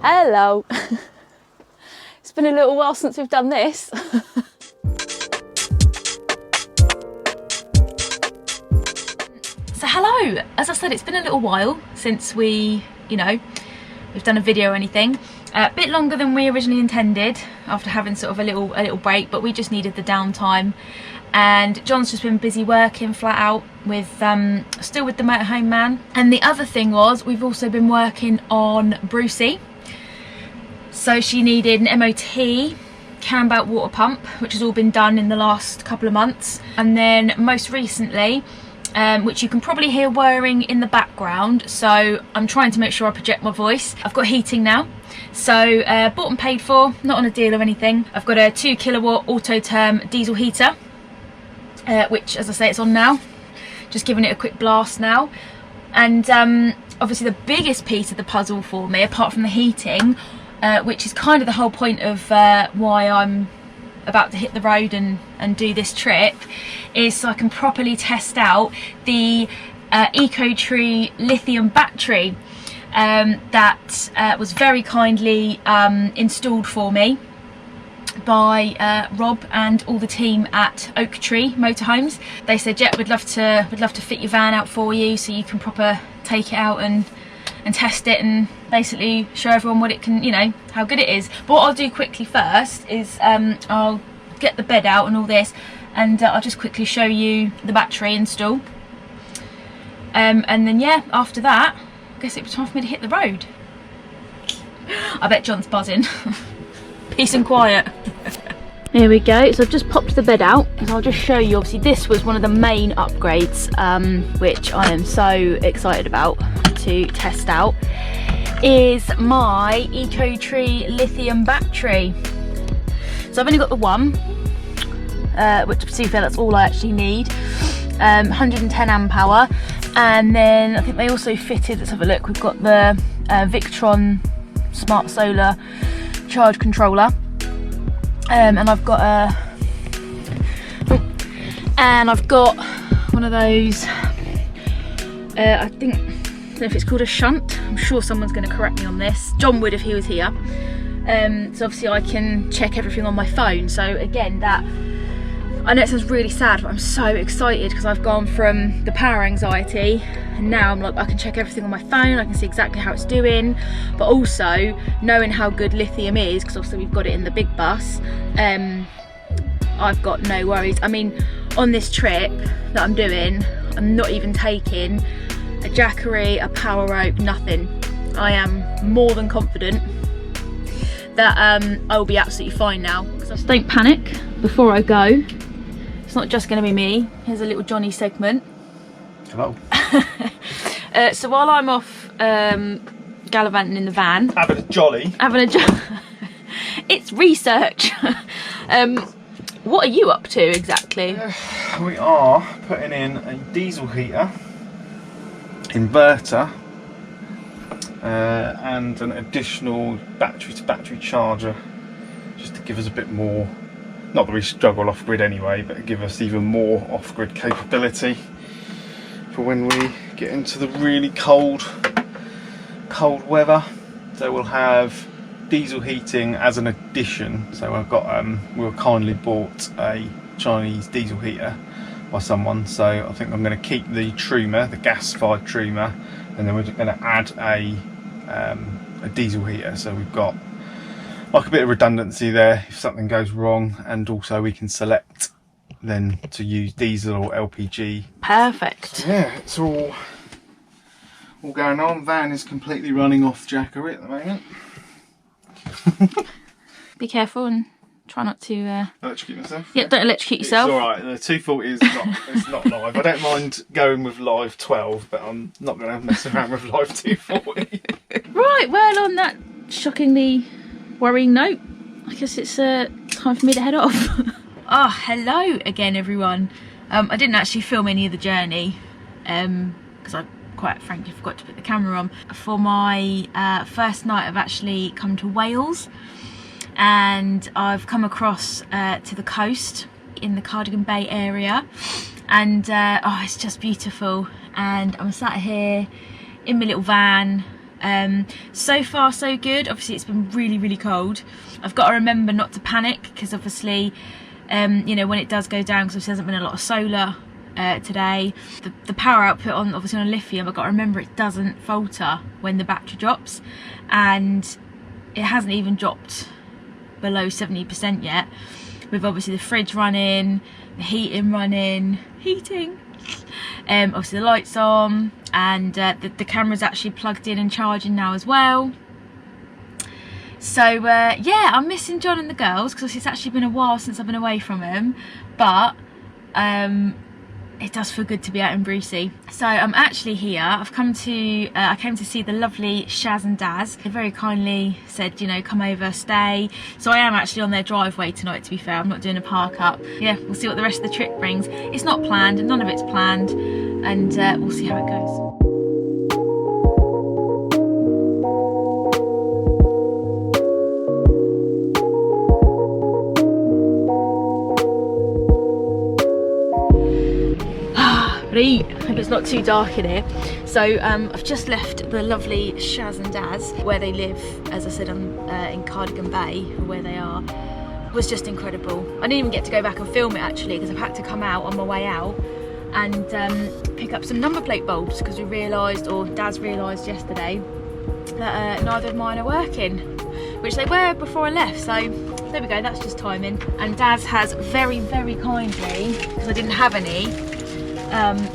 Hello. It's been a little while since we've done this. So hello, as I said, it's been a little while since we've done a video or anything. A bit longer than we originally intended after having sort of a little break, but we just needed the downtime. And John's just been busy working flat out with still with the motorhome man. And the other thing was, we've also been working on Brucey. So she needed an MOT, Camberbout water pump, which has all been done in the last couple of months. And then most recently, which you can probably hear whirring in the background, so I'm trying to make sure I project my voice. I've got heating now, so bought and paid for, not on a deal or anything. I've got a 2 kilowatt Autotherm diesel heater, which, as I say, it's on now. Just giving it a quick blast now. And obviously the biggest piece of the puzzle for me, apart from the heating, which is kind of the whole point of why I'm about to hit the road and do this trip, is so I can properly test out the Eco Tree Lithium Battery that was very kindly installed for me by Rob and all the team at Oak Tree Motorhomes. They said, yeah, we'd love to fit your van out for you so you can proper take it out and test it and basically show everyone what it can, how good it is. But what I'll do quickly first is I'll get the bed out and all this, and I'll just quickly show you the battery install. And then yeah, after that, I guess it was time for me to hit the road. I bet John's buzzing. Peace and quiet. Here we go, so I've just popped the bed out, and I'll just show you. Obviously this was one of the main upgrades, which I am so excited about to test out, is my Eco Tree Lithium Battery. So I've only got the one, which, to be fair, that's all I actually need. 110 amp hour, and then I think they also fitted, let's have a look, we've got the Victron Smart Solar charge controller. And I've got one of those, I don't know if it's called a shunt. I'm sure someone's going to correct me on this. John would if he was here. So obviously I can check everything on my phone. So again, that, I know it sounds really sad, but I'm so excited because I've gone from the power anxiety, and now I'm like, I can check everything on my phone. I can see exactly how it's doing, but also knowing how good lithium is, because obviously we've got it in the big bus. I've got no worries. I mean, on this trip that I'm doing, I'm not even taking a jackery, a power rope, nothing. I am more than confident that I'll be absolutely fine now. Just don't panic before I go. It's not just going to be me. Here's a little Johnny segment. Hello. So while I'm off gallivanting in the van, Having a jolly. It's research. What are you up to exactly? We are putting in a diesel heater, inverter, and an additional battery to battery charger, just to give us a bit more, not that we struggle off grid anyway, but give us even more off grid capability for when we get into the really cold weather. So we'll have diesel heating as an addition. So I've got we were kindly bought a Chinese diesel heater by someone, so I think I'm going to keep the Truma, the gas-fired Truma, and then we're going to add a diesel heater, so we've got like a bit of redundancy there if something goes wrong, and also we can select then to use diesel or LPG. Perfect. So yeah, it's all going on. Van is completely running off jackery at the moment. Be careful and try not to electrocute myself. Yeah, don't electrocute yourself. It's alright, the 240 is not live. I don't mind going with live 12, but I'm not going to mess around with live 240. Right, well, on that shockingly worrying note, I guess it's time for me to head off. Hello again, everyone. I didn't actually film any of the journey because I quite frankly forgot to put the camera on. For my first night, I've actually come to Wales, and I've come across to the coast in the Cardigan Bay area, and it's just beautiful. And I'm sat here in my little van, So far so good. Obviously it's been really, really cold. I've got to remember not to panic, because obviously you know, when it does go down, because there hasn't been a lot of solar today, the power output on obviously on lithium, I've got to remember it doesn't falter when the battery drops, and it hasn't even dropped below 70% yet, with obviously the fridge running, the heating, obviously the lights on, and the camera's actually plugged in and charging now as well. So yeah, I'm missing John and the girls, because it's actually been a while since I've been away from them, but it does feel good to be out in Brucey. So I'm actually here. I've come to I came to see the lovely Shaz and Daz. They very kindly said, you know, come over, stay. So I am actually on their driveway tonight, to be fair. I'm not doing a park up. Yeah, we'll see what the rest of the trip brings. It's not planned, none of it's planned, and we'll see how it goes. Right, hope it's not too dark in here. So I've just left the lovely Shaz and Daz, where they live, as I said, in Cardigan Bay, where they are. It was just incredible. I didn't even get to go back and film it actually, because I've had to come out on my way out and pick up some number plate bulbs, because we realised, or Daz realised yesterday, that neither of mine are working, which they were before I left. So there we go, that's just timing. And Daz has very, very kindly, because I didn't have any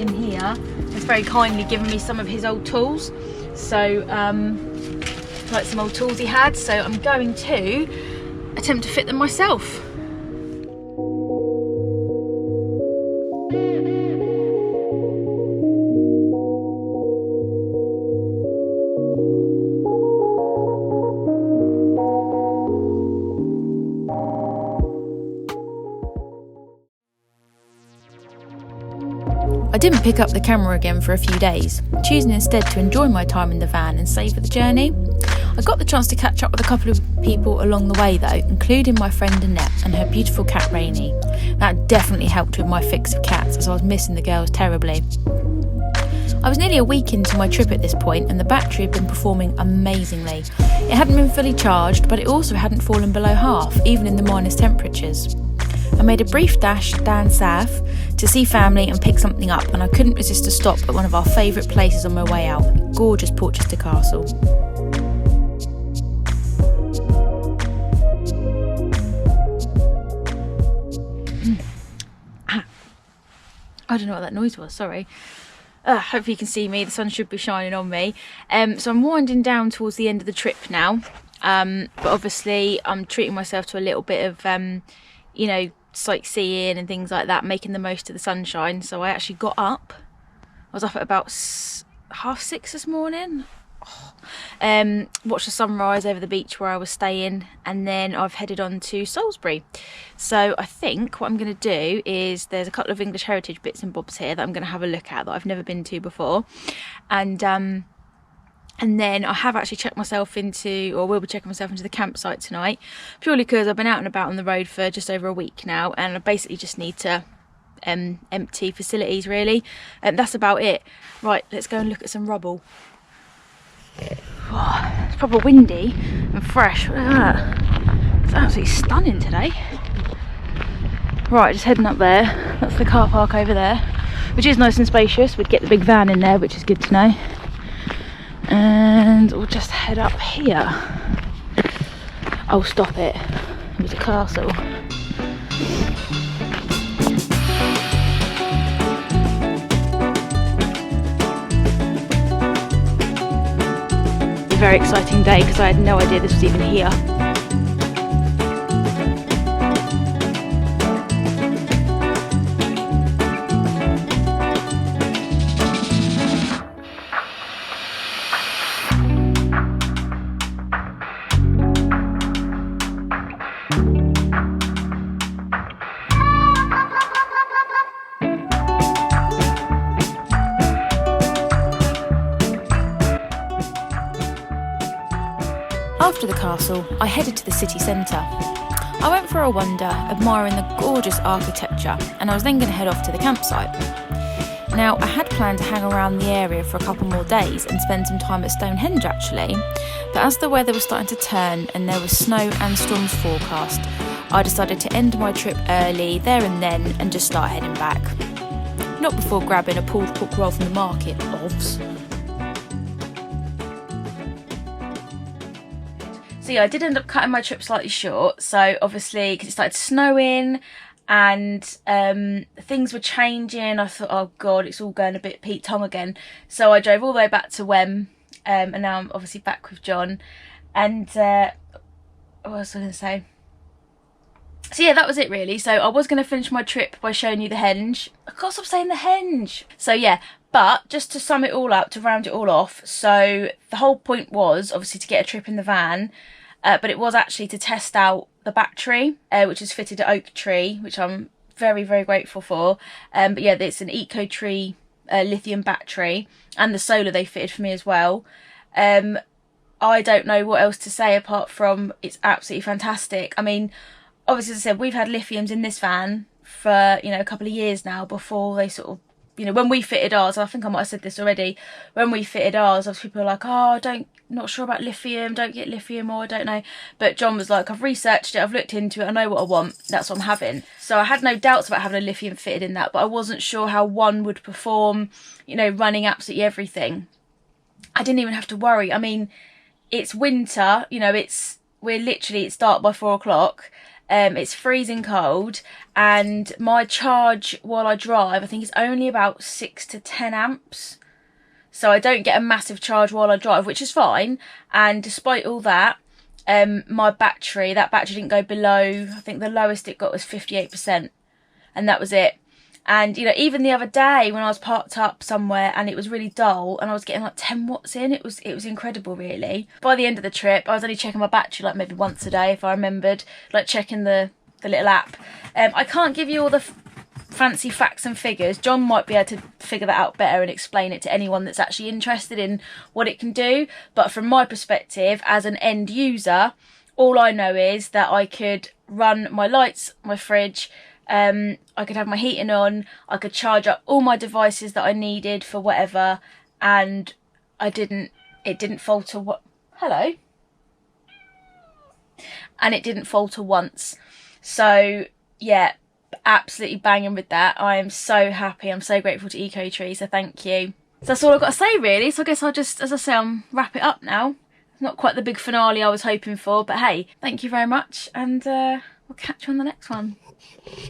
in here, has very kindly given me some of his old tools. So like some old tools he had, so I'm going to attempt to fit them myself. I didn't pick up the camera again for a few days, choosing instead to enjoy my time in the van and savour the journey. I got the chance to catch up with a couple of people along the way though, including my friend Annette and her beautiful cat Rainey. That definitely helped with my fix of cats, as I was missing the girls terribly. I was nearly a week into my trip at this point, and the battery had been performing amazingly. It hadn't been fully charged, but it also hadn't fallen below half, even in the minus temperatures. I made a brief dash down south to see family and pick something up, and I couldn't resist a stop at one of our favourite places on my way out, gorgeous Porchester Castle. I don't know what that noise was, sorry. Hopefully you can see me, the sun should be shining on me. So I'm winding down towards the end of the trip now, but obviously I'm treating myself to a little bit of, you know, sightseeing and things like that, making the most of the sunshine. So I actually got up. I was up at about 6:30 this morning. Watched the sunrise over the beach where I was staying, and then I've headed on to Salisbury. So I think what I'm going to do is, there's a couple of English heritage bits and bobs here that I'm going to have a look at that I've never been to before, and then I have actually checked myself into, or will be checking myself into the campsite tonight, purely because I've been out and about on the road for just over a week now, and I basically just need to empty facilities really, and that's about it. Right, let's go and look at some rubble. Oh, it's proper windy and fresh. Look at that. It's absolutely stunning today. Right, just heading up there. That's the car park over there, which is nice and spacious. We'd get the big van in there, which is good to know. And we'll just head up here. Oh, stop it. It was a castle. A very exciting day, because I had no idea this was even here. After the castle, I headed to the city centre. I went for a wander, admiring the gorgeous architecture, and I was then going to head off to the campsite. Now, I had planned to hang around the area for a couple more days and spend some time at Stonehenge actually, but as the weather was starting to turn and there was snow and storms forecast, I decided to end my trip early there and then and just start heading back. Not before grabbing a pulled pork roll from the market, ovs. So yeah, I did end up cutting my trip slightly short. So obviously, because it started snowing and things were changing, I thought, oh God, it's all going a bit Pete Tong again. So I drove all the way back to Wem, and now I'm obviously back with John. And what was I going to say? So yeah, that was it really. So I was going to finish my trip by showing you the henge. Of course I'm saying the henge. So yeah, but just to sum it all up, to round it all off. So the whole point was obviously to get a trip in the van, but it was actually to test out the battery, which is fitted at Oak Tree, which I'm very, very grateful for. But yeah, it's an Eco Tree Lithium Battery, and the solar they fitted for me as well. I don't know what else to say apart from it's absolutely fantastic. I mean, obviously, as I said, we've had lithiums in this van for, you know, a couple of years now before they sort of, you know, when we fitted ours, I think I might have said this already, when we fitted ours, obviously people were like, oh, not sure about lithium, don't get lithium, or I don't know. But John was like, I've researched it, I've looked into it, I know what I want, that's what I'm having. So I had no doubts about having a lithium fitted in that, but I wasn't sure how one would perform, you know, running absolutely everything. I didn't even have to worry. I mean, it's winter, you know, it's dark by 4 o'clock. It's freezing cold, and my charge while I drive, I think it's only about 6 to 10 amps. So I don't get a massive charge while I drive, which is fine. And despite all that, my battery, that battery didn't go below, I think the lowest it got was 58%. And that was it. And, you know, even the other day when I was parked up somewhere and it was really dull and I was getting like 10 watts in, it was incredible, really. By the end of the trip, I was only checking my battery like maybe once a day, if I remembered, like checking the little app. I can't give you all the fancy facts and figures. John might be able to figure that out better and explain it to anyone that's actually interested in what it can do. But from my perspective, as an end user, all I know is that I could run my lights, my fridge, I could have my heating on, I could charge up all my devices that I needed for whatever, and it didn't falter hello? And it didn't falter once. So yeah, absolutely banging with that. I am so happy, I'm so grateful to Eco Tree, so thank you. So that's all I've got to say really, so I guess I'll just, as I say, I'll wrap it up now. Not quite the big finale I was hoping for, but hey, thank you very much, and we'll catch you on the next one.